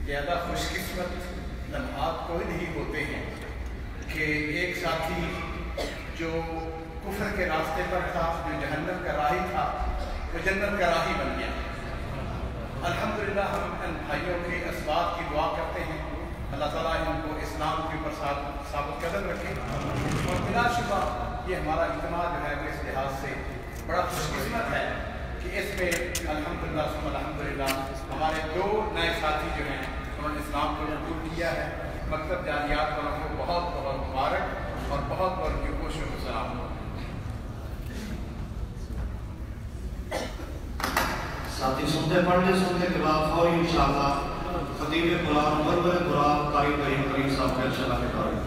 ज़्यादा खुशकिस्मत लम्हात कोई नहीं होते हैं कि एक साथी जो कुफ्र के रास्ते पर था, जो जहन्नम का राही था, वो जन्नत का राही बन गया। अल्हम्दुलिल्लाह हम इन भाइयों के असबाब की दुआ करते हैं, अल्लाह ताला इनको इस्लाम के ऊपर साबित कदम रखे। और बिलाशुबा ये हमारा इज्तिमा जो है वो इस लिहाज से बड़ा खुशकिस्मत है कि इसमें अल्हम्दुलिल्लाह हमारे दो नए साथी जो हैं उन्होंने इस्लाम को कबूल किया है। मकसद जारियात वालों को बहुत बहुत मुबारक और बहुत बहुत जोशों को सलाम। साथी सुनते के बाद और इंशाअल्लाह खतीब गुलाम कारी करीम साहब के